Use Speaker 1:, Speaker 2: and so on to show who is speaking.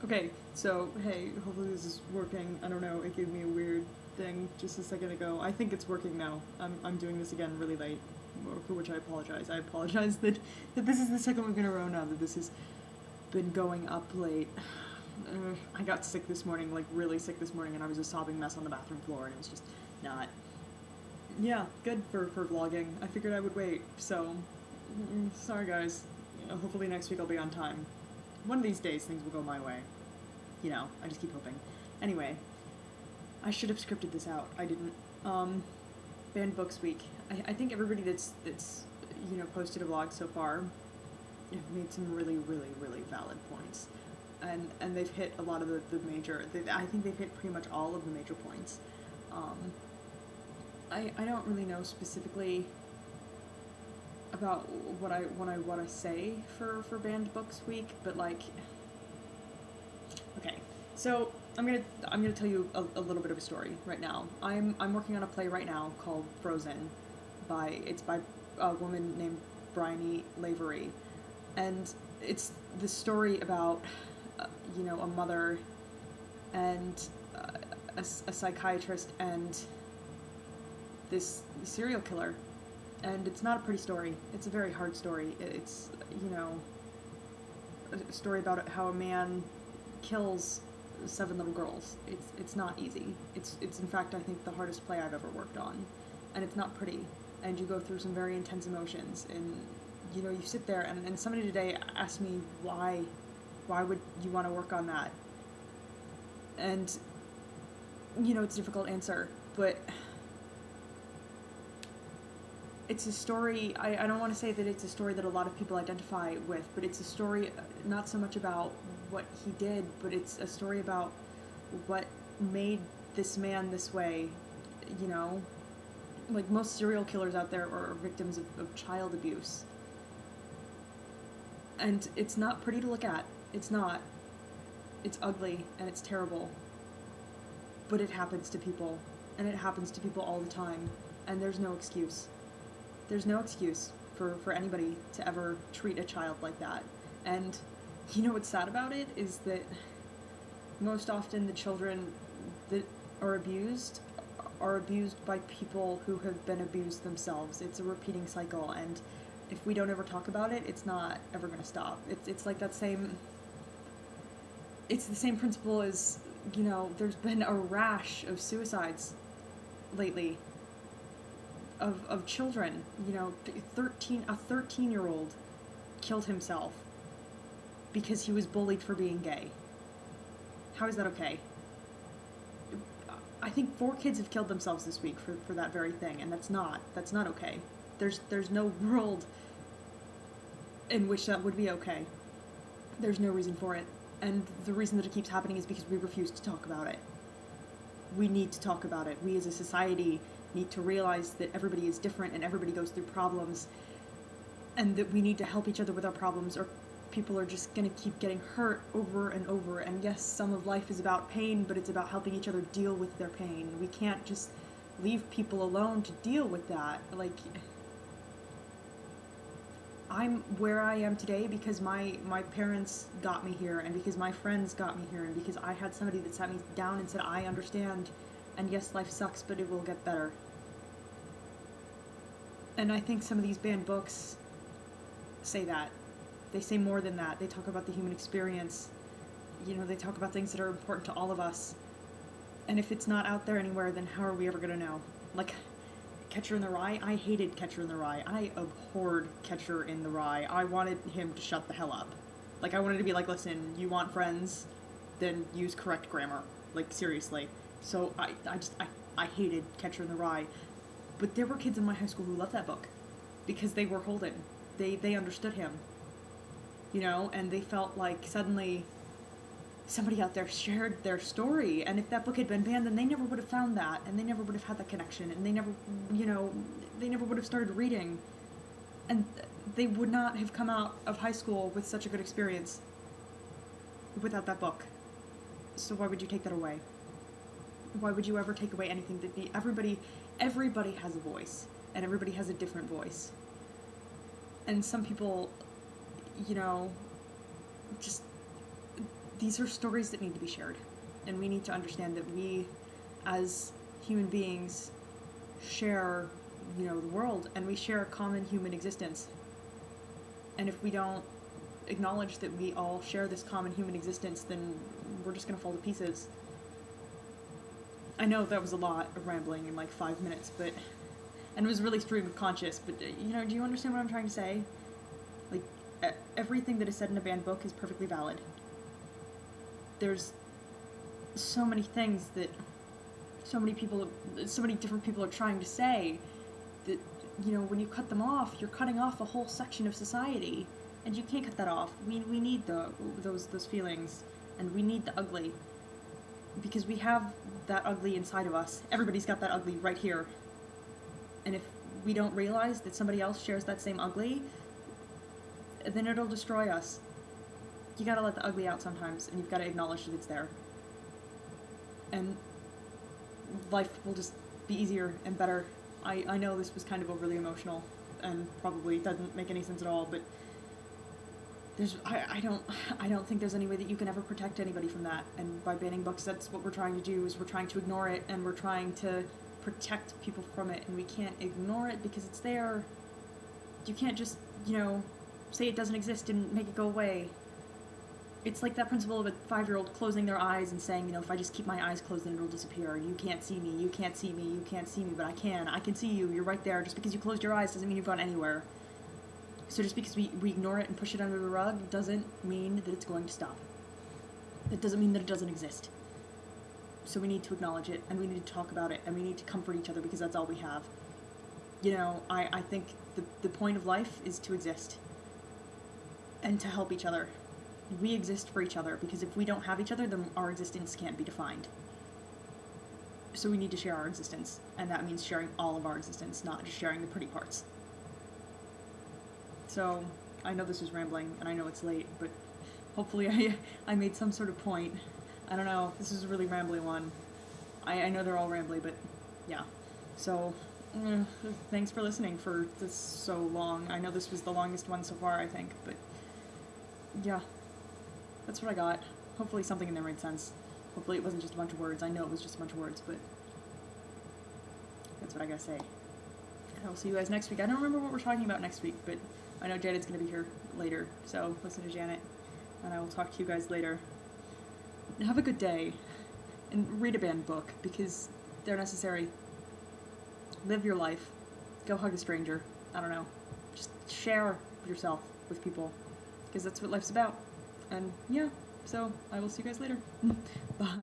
Speaker 1: Okay, so hey, hopefully this is working. I don't know, it gave me a weird thing just a second ago. I think it's working now. I'm doing this again really late, for which I apologize. I apologize that this is the second week in a row now that this has been going up late. I got sick this morning, like really sick this morning, and I was a sobbing mess on the bathroom floor, and it was just not. Yeah, good for vlogging. I figured I would wait, so sorry guys. Hopefully next week I'll be on time. One of these days things will go my way. I just keep hoping. Anyway, I should have scripted this out. I didn't. Banned Books Week. I think everybody that's posted a vlog so far have made some really, really, really valid points. And they've hit a lot of the major... I think they've hit pretty much all of the major points. I don't really know specifically about what I say for Banned Books Week, but like, okay, so I'm gonna tell you a little bit of a story right now. I'm working on a play right now called Frozen, by a woman named Bryony Lavery, and it's the story about a mother and a psychiatrist and this serial killer. And it's not a pretty story. It's a very hard story. It's, a story about how a man kills 7 little girls. It's not easy. It's in fact, I think, the hardest play I've ever worked on. And it's not pretty. And you go through some very intense emotions. And, you sit there, and somebody today asked me why would you want to work on that? And, it's a difficult answer, but... It's a story, I don't want to say that it's a story that a lot of people identify with, but it's a story not so much about what he did, but it's a story about what made this man this way, Like, most serial killers out there are victims of child abuse. And it's not pretty to look at. It's not. It's ugly, and it's terrible. But it happens to people, and it happens to people all the time, and there's no excuse. There's no excuse for anybody to ever treat a child like that. And what's sad about it is that most often the children that are abused by people who have been abused themselves. It's a repeating cycle, and if we don't ever talk about it, it's not ever going to stop. It's like that same... It's the same principle as, there's been a rash of suicides lately. Of children, a 13-year-old killed himself because he was bullied for being gay. How is that okay? I think 4 kids have killed themselves this week for that very thing, and that's not okay. There's no world in which that would be okay. There's no reason for it. And the reason that it keeps happening is because we refuse to talk about it. We need to talk about it. We as a society need to realize that everybody is different and everybody goes through problems, and that we need to help each other with our problems, or people are just going to keep getting hurt over and over. And yes, some of life is about pain, but it's about helping each other deal with their pain. We can't just leave people alone to deal with that. Like, I'm where I am today because my parents got me here, and because my friends got me here, and because I had somebody that sat me down and said, I understand, and yes, life sucks, but it will get better. And I think some of these banned books say that. They say more than that. They talk about the human experience. They talk about things that are important to all of us. And if it's not out there anywhere, then how are we ever going to know? Like, Catcher in the Rye? I hated Catcher in the Rye. I abhorred Catcher in the Rye. I wanted him to shut the hell up. Like, I wanted to be like, listen, you want friends? Then use correct grammar. Like, seriously. So I hated Catcher in the Rye. But there were kids in my high school who loved that book because they were Holden. They understood him, and they felt like suddenly somebody out there shared their story. And if that book had been banned, then they never would have found that, and they never would have had that connection, and they never would have started reading, and they would not have come out of high school with such a good experience without that book. So why would you take that away? Why would you ever take away anything that everybody has a voice, and everybody has a different voice. And some people, just these are stories that need to be shared. And we need to understand that we, as human beings, share, the world, and we share a common human existence. And if we don't acknowledge that we all share this common human existence, then we're just going to fall to pieces. I know that was a lot of rambling in like 5 minutes, and it was really stream of conscious, but, do you understand what I'm trying to say? Like, everything that is said in a banned book is perfectly valid. There's so many things that so many different people are trying to say that, when you cut them off, you're cutting off a whole section of society, and you can't cut that off. We need those feelings, and we need the ugly, because we have that ugly inside of us. Everybody's got that ugly right here. And if we don't realize that somebody else shares that same ugly, then it'll destroy us. You gotta let the ugly out sometimes, and you've gotta acknowledge that it's there. And life will just be easier and better. I know this was kind of overly emotional, and probably doesn't make any sense at all, but I don't think there's any way that you can ever protect anybody from that. And by banning books, that's what we're trying to do, is we're trying to ignore it, and we're trying to protect people from it, and we can't ignore it because it's there. You can't just, say it doesn't exist and make it go away. It's like that principle of a 5-year-old closing their eyes and saying, if I just keep my eyes closed, then it'll disappear. You can't see me, you can't see me, you can't see me, but I can see you, you're right there. Just because you closed your eyes doesn't mean you've gone anywhere. So just because we ignore it and push it under the rug doesn't mean that it's going to stop. It doesn't mean that it doesn't exist. So we need to acknowledge it, and we need to talk about it, and we need to comfort each other, because that's all we have. I think the point of life is to exist and to help each other. We exist for each other, because if we don't have each other, then our existence can't be defined. So we need to share our existence, and that means sharing all of our existence, not just sharing the pretty parts. So, I know this was rambling, and I know it's late, but hopefully I made some sort of point. I don't know, this is a really rambly one. I know they're all rambly, but yeah. So, thanks for listening for this so long. I know this was the longest one so far, I think, but yeah. That's what I got. Hopefully something in there made sense. Hopefully it wasn't just a bunch of words. I know it was just a bunch of words, but that's what I gotta say. And I'll see you guys next week. I don't remember what we're talking about next week, but I know Janet's gonna be here later, so listen to Janet, and I will talk to you guys later. Have a good day, and read a banned book, because they're necessary. Live your life. Go hug a stranger. I don't know. Just share yourself with people, because that's what life's about. And yeah, so I will see you guys later. Bye.